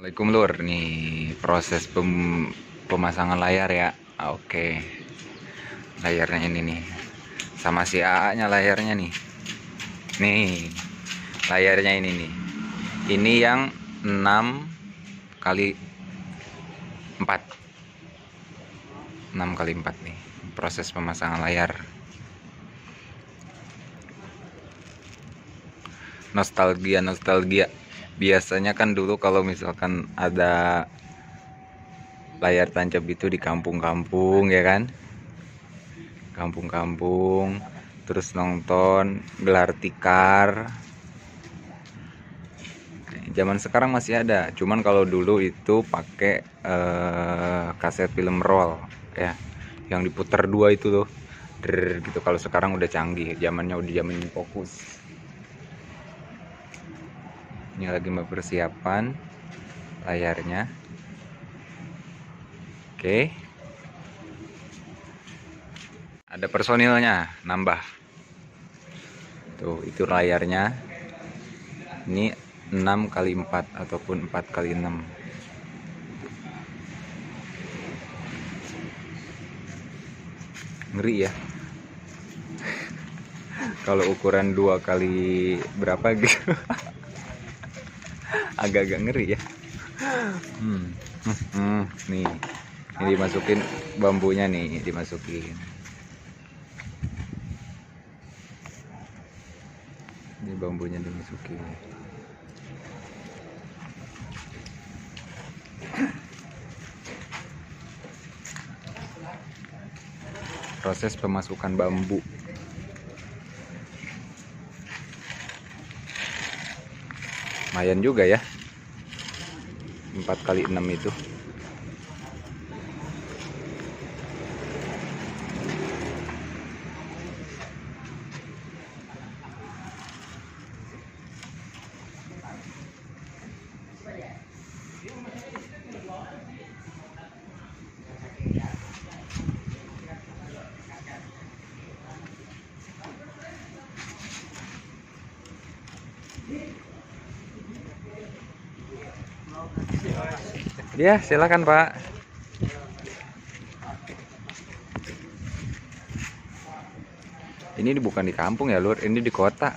Assalamualaikum Lur, nih proses pemasangan layar ya. Oke, layarnya ini nih, sama si AA nya layarnya nih. Nih, layarnya ini nih. Ini yang 6 kali 4 6 kali 4 nih, proses pemasangan layar. Nostalgia. Biasanya kan dulu kalau misalkan ada layar tancap itu di kampung-kampung ya kan, kampung-kampung, terus nonton gelar tikar. Zaman sekarang masih ada, cuman kalau dulu itu pakai kaset film roll ya, yang diputar dua itu loh, gitu. Kalau sekarang udah canggih, zamannya udah zaman fokus. Ini lagi persiapan layarnya. Oke, ada personilnya nambah tuh, itu layarnya. Ini 6 kali 4 ataupun 4 kali 6. Ngeri ya kalau ukuran 2 kali berapa gitu. Agak-agak ngeri ya. Nih, ini dimasukin bambunya nih, dimasukin. Ini bambunya dimasukin. Proses pemasukan bambu. Lumayan juga ya, 4 kali 6 itu. Ya, silakan Pak. Ini bukan di kampung ya Lur, ini di kota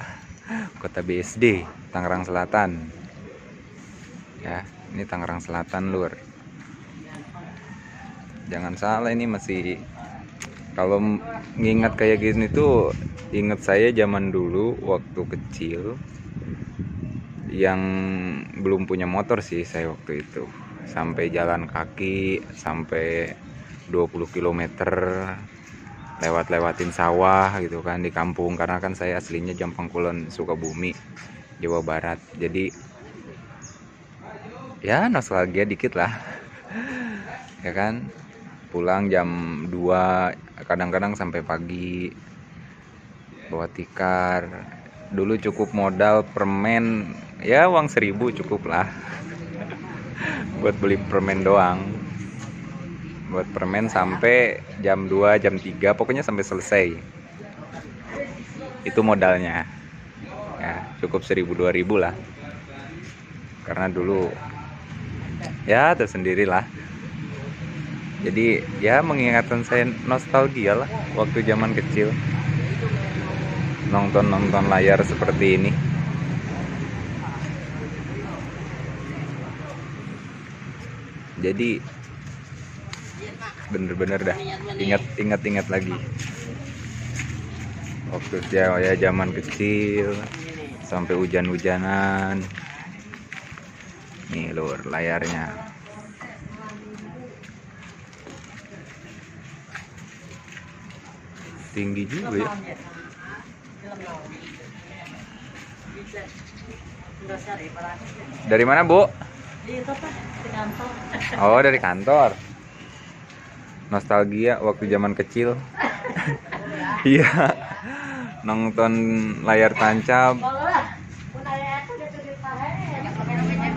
BSD, Tangerang Selatan. Ya, ini Tangerang Selatan Lur. Jangan salah, ini masih, kalau ngingat kayak gini tuh inget saya zaman dulu waktu kecil, yang belum punya motor sih saya waktu itu, sampai jalan kaki sampai 20 km, lewatin sawah gitu kan di kampung, karena kan saya aslinya Jampangkulon, Sukabumi, Jawa Barat. Jadi ya nostalgia dikit lah ya kan. Pulang jam 2, kadang-kadang sampai pagi bawa tikar. Dulu cukup modal permen ya, uang 1.000 cukup lah buat beli permen doang. Buat permen sampai jam 2, jam 3, pokoknya sampai selesai. Itu modalnya. Ya, cukup 1.000-2.000 lah. Karena dulu ya tersendiri lah. Jadi ya mengingatkan saya, nostalgia lah waktu zaman kecil. Nonton layar seperti ini. Jadi bener-bener dah ingat lagi waktu ya zaman kecil, sampai hujan-hujanan. Nih Lur, layarnya. Tinggi juga ya. Dari mana Bu? Oh, dari kantor. Nostalgia waktu zaman kecil. Iya, nonton layar tancap.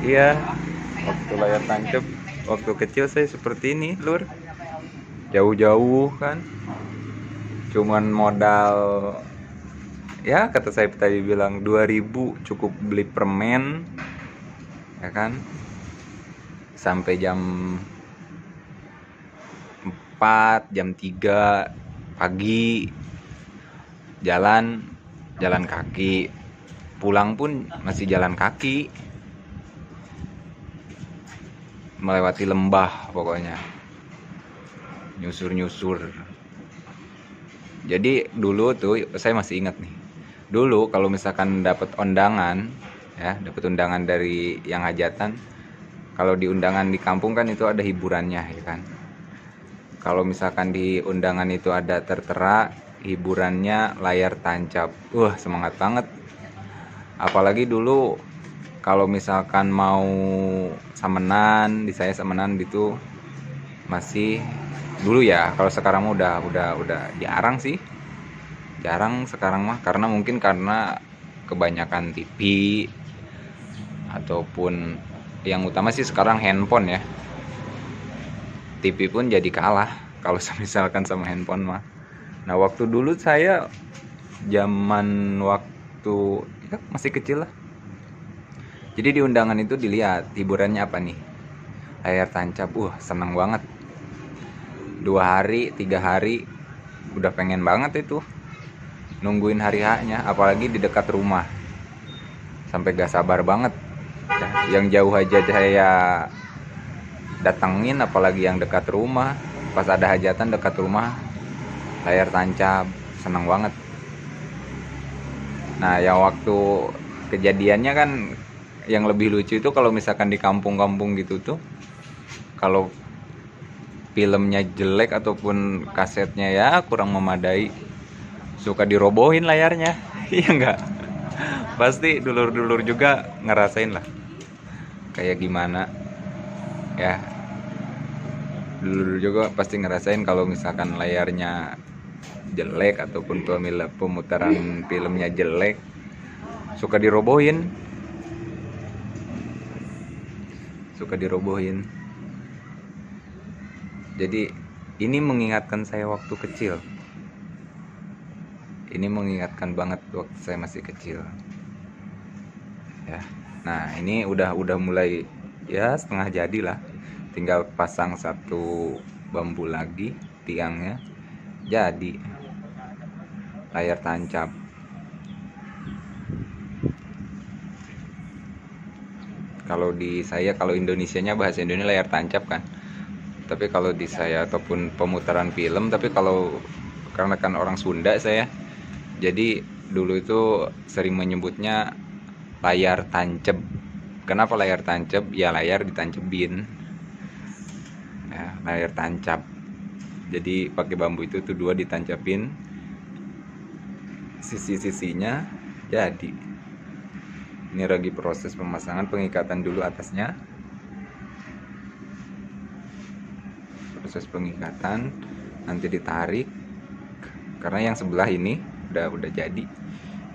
Iya, waktu layar tancap waktu kecil saya seperti ini Lur. Jauh-jauh kan, cuman modal ya, kata saya tadi bilang 2.000 cukup beli permen ya kan. sampai jam 4, jam 3 pagi, jalan kaki, pulang pun masih jalan kaki, melewati lembah, pokoknya nyusur. Jadi dulu tuh saya masih ingat nih, dulu kalau misalkan dapat undangan dari yang hajatan, kalau di undangan di kampung kan itu ada hiburannya ya kan. Kalau misalkan di undangan itu ada tertera hiburannya layar tancap, semangat banget. Apalagi dulu kalau misalkan mau samenan, di saya samenan gitu masih dulu ya. Kalau sekarang udah jarang sih, jarang sekarang mah, karena mungkin karena kebanyakan TV, ataupun yang utama sih sekarang handphone ya. TV pun jadi kalah kalau misalkan sama handphone mah. Nah, waktu dulu saya zaman waktu ya, masih kecil lah. Jadi di undangan itu dilihat hiburannya apa nih, layar tancap. Seneng banget. 2 hari 3 hari udah pengen banget itu nungguin hari H-nya, apalagi di dekat rumah, sampai gak sabar banget ya. Yang jauh aja saya datengin, apalagi yang dekat rumah. Pas ada hajatan dekat rumah, layar tancap, seneng banget. Nah, yang waktu kejadiannya kan yang lebih lucu itu kalau misalkan di kampung-kampung gitu tuh, kalau filmnya jelek ataupun kasetnya ya kurang memadai, suka dirobohin layarnya. Iya enggak? Pasti dulur-dulur juga ngerasain lah kayak gimana ya. Dulur juga pasti ngerasain kalau misalkan layarnya jelek ataupun pemutaran filmnya jelek, suka dirobohin. Jadi ini mengingatkan saya waktu kecil. Ini mengingatkan banget waktu saya masih kecil ya. Nah, ini udah mulai ya setengah jadi lah, tinggal pasang satu bambu lagi tiangnya, jadi layar tancap. Kalau di saya, kalau Indonesianya bahasa Indonesia layar tancap kan, tapi kalau di saya ataupun pemutaran film, tapi kalau karena kan orang Sunda saya, jadi dulu itu sering menyebutnya layar tancep. Kenapa layar tancep? Ya layar ditancepin ya, layar tancap. Jadi pakai bambu itu tuh 2 ditancapin sisi-sisinya, jadi ini lagi proses pemasangan, pengikatan dulu atasnya, proses pengikatan, nanti ditarik karena yang sebelah ini udah jadi,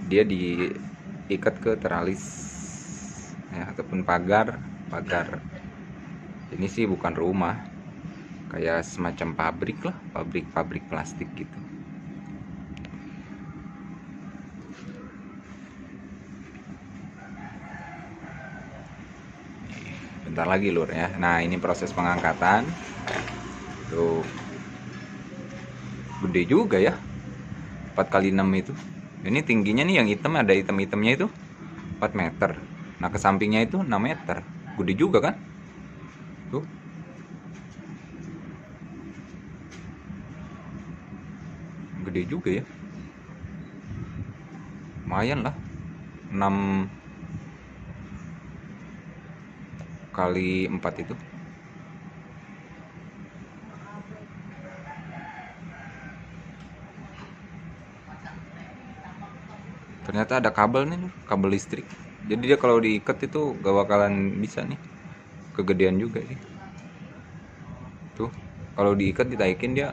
dia diikat ke teralis ya, ataupun pagar. Ini sih bukan rumah, kayak semacam pabrik lah, pabrik plastik gitu. Bentar lagi lur ya. Nah, ini proses pengangkatan tuh, gede juga ya, 4x6 itu. Ini tingginya nih yang hitam, ada hitam-hitamnya itu 4 meter. Nah, ke sampingnya itu 6 meter. Gede juga kan? Tuh. Gede juga ya. Lumayan lah. 6 kali 4 itu. Ternyata ada kabel nih, kabel listrik. Jadi dia kalau diikat itu gak bakalan bisa nih. Kegedean juga sih. Tuh, kalau diikat ditaikin dia,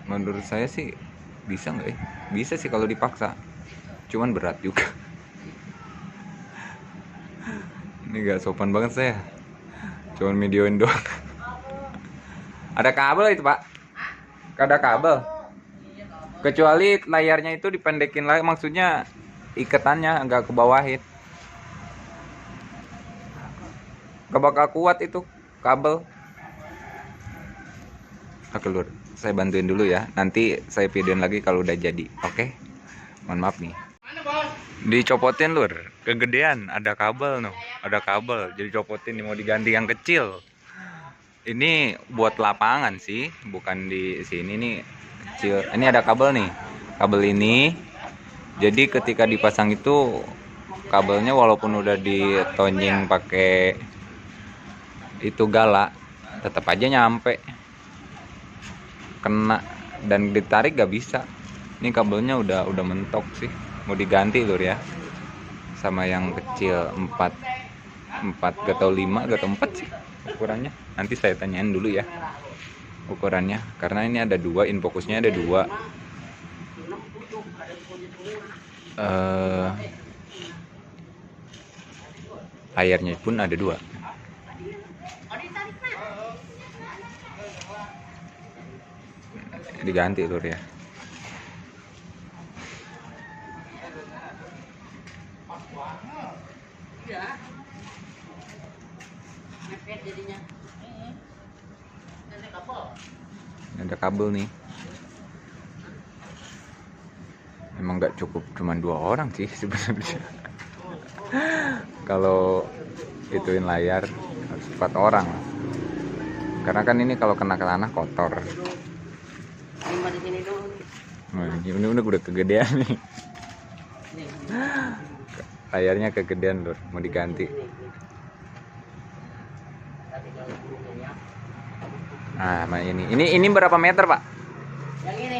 menurut saya sih bisa nggak ya? Bisa sih kalau dipaksa. Cuman berat juga. Ini gak sopan banget saya. Cuman videoin doang. Ada kabel itu pak? Ada kabel. Kecuali layarnya itu dipendekin lagi, maksudnya ikatannya agak ke bawahin. Gak bakal kuat itu kabel. Oke lur, saya bantuin dulu ya. Nanti saya videoin lagi kalau udah jadi. Oke. Mohon maaf nih. Dicopotin lur, kegedean. Ada kabel noh, ada kabel. Jadi copotin nih, mau diganti yang kecil. Ini buat lapangan sih, bukan di sini nih kecil. Ini ada kabel nih, kabel ini. Jadi ketika dipasang itu kabelnya walaupun udah ditonjing pakai itu galak, tetap aja nyampe kena dan ditarik gak bisa. Ini kabelnya udah mentok sih, mau diganti lur ya, sama yang kecil 4 gak tau 5 gak tau 4 sih ukurannya. Nanti saya tanyain dulu ya ukurannya, karena ini ada 2, infokusnya ada 2. Layarnya pun ada 2. Diganti lur ya. Ada kabel nih. Emang nggak cukup cuman 2 orang sih sebenarnya. Kalau ituin layar harus 4 orang. Karena kan ini kalau kena ke tanah kotor. Nah, ini udah kegedean nih. Layarnya kegedean lur, mau diganti. Nah, ini berapa meter pak? Yang ini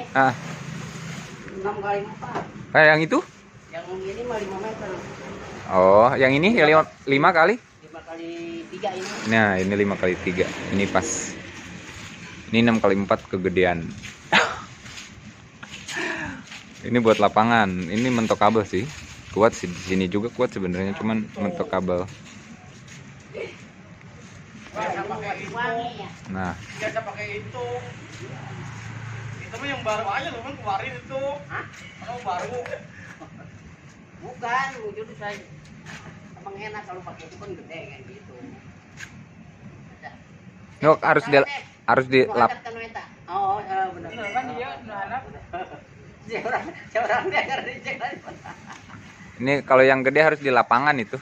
6 kali 4. Yang itu? Yang ini mah 5 meter. Oh, yang ini yang 5 kali? 5 kali 3 ini. Nah, ini 5 kali 3. Ini pas. Ini 6 kali 4 kegedean. Ini buat lapangan. Ini mentok kabel sih. Kuat sih, di sini juga kuat sebenarnya, cuman mentok kabel. Nah, Biasa pakai itu. Itu mah yang baru aja loh, kan kemarin itu. Hah? Kalau baru. Bukan, wujud saya. Emang enak kalau pakai itu kan gede kayak gitu. yuk harus dilap. Oh, benar. Kan dia anak. Seorang dia enggak dicek lagi. Ini kalau yang gede harus di lapangan itu.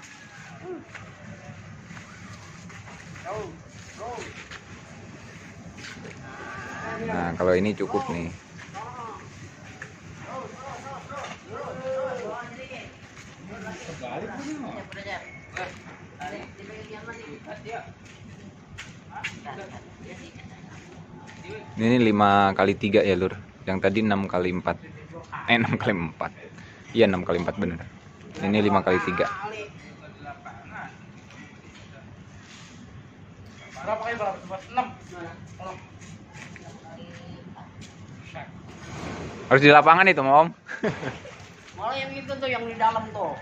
Nah, kalau ini cukup nih. Ini 5 kali 3 ya lur. Yang tadi 6 kali 4. 6 kali 4. Iya 6 kali 4 bener. Ini 5 kali 3. Berapa kali berapa? 6. Harus di lapangan itu, Om. Malah yang itu tuh yang di dalam tuh.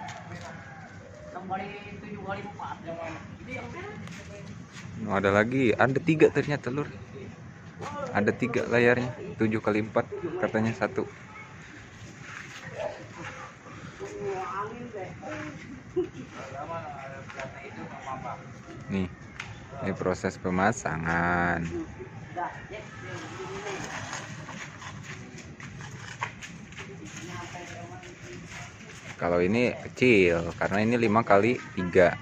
6 kali 7 kali 4 yang mana? Itu yang mana? Oh, ada lagi, ada 3 ternyata lur. Ada 3 layarnya, 7 kali 4 katanya 1. Nih, ini proses pemasangan. Kalau ini kecil karena ini 5 kali 3.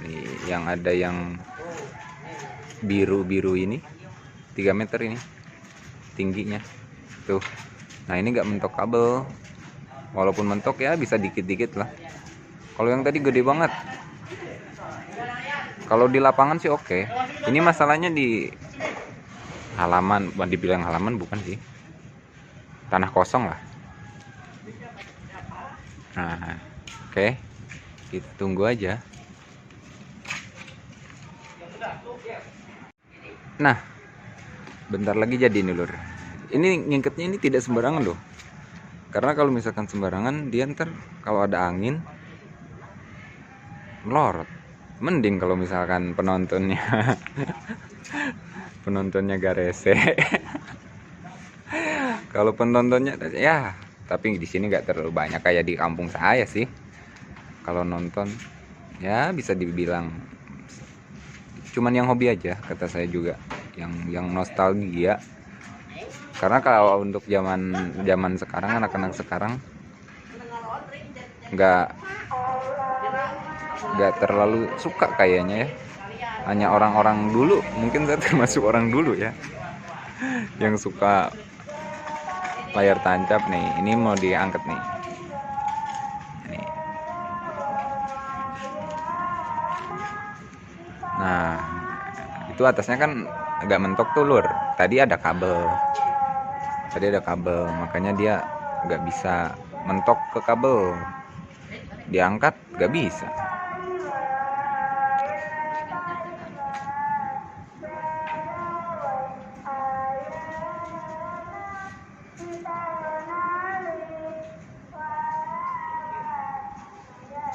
Nih, yang ada yang biru-biru ini 3 meter ini tingginya tuh. Nah, ini nggak mentok kabel, walaupun mentok ya bisa dikit-dikit lah. Kalau yang tadi gede banget. Kalau di lapangan sih oke. Ini masalahnya di halaman, dibilang halaman bukan sih, tanah kosong lah. Nah, oke, kita tunggu aja. Nah, bentar lagi jadi nih lur. Ini ngingkatnya ini tidak sembarangan loh. Karena kalau misalkan sembarangan dia ntar kalau ada angin melorot. Mending kalau misalkan penontonnya penontonnya gak rese. Kalau penontonnya ya, tapi di sini nggak terlalu banyak kayak di kampung saya sih. Kalau nonton ya bisa dibilang cuman yang hobi aja kata saya juga, yang nostalgia. Karena kalau untuk zaman sekarang, anak-anak sekarang nggak terlalu suka kayaknya ya. Hanya orang-orang dulu, mungkin saya termasuk orang dulu ya, yang suka layar tancap nih. Ini mau diangkat nih. Nah, itu atasnya kan agak mentok tuh lur. Tadi ada kabel, makanya dia nggak bisa mentok ke kabel. Diangkat nggak bisa.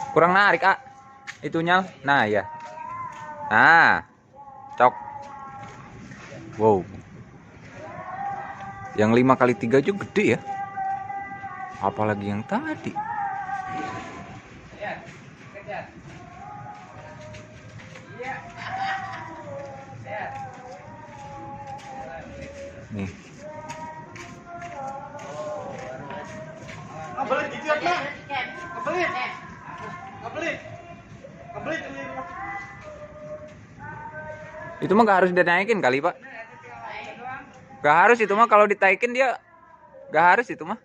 Kurang narik itunya. Nah ya, nah cok. Wow, yang 5x3 juga gede ya, apalagi yang tadi. Nih, Kebelit gitu ya, Pak. Kebelit. itu mah gak harus dinaikin kali Pak. Gak harus itu mah, kalau ditaikin dia gak harus itu mah.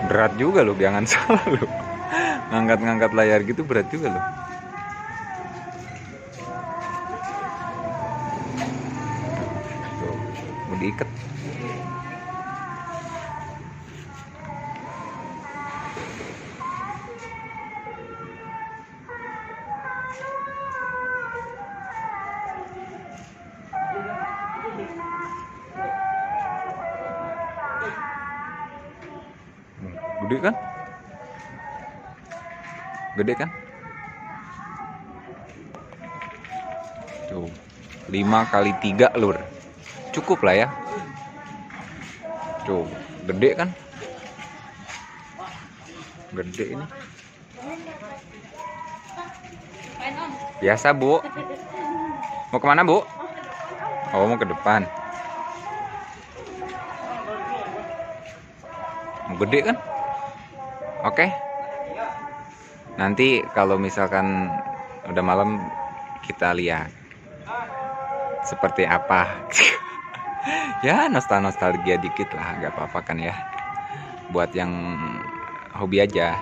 Berat juga loh, jangan salah loh. Ngangkat layar gitu berat juga loh. Tuh, mau diikat. Gede kan? Gede kan? Tuh, 5x3 lur. Cukup lah ya. Tuh, gede kan? Gede ini. Biasa Bu. Mau kemana Bu? Oh, mau ke depan. Mau gede kan? Oke. Nanti kalau misalkan udah malam kita lihat seperti apa. Ya nostalgia dikit lah, gak apa-apa kan ya. Buat yang hobi aja.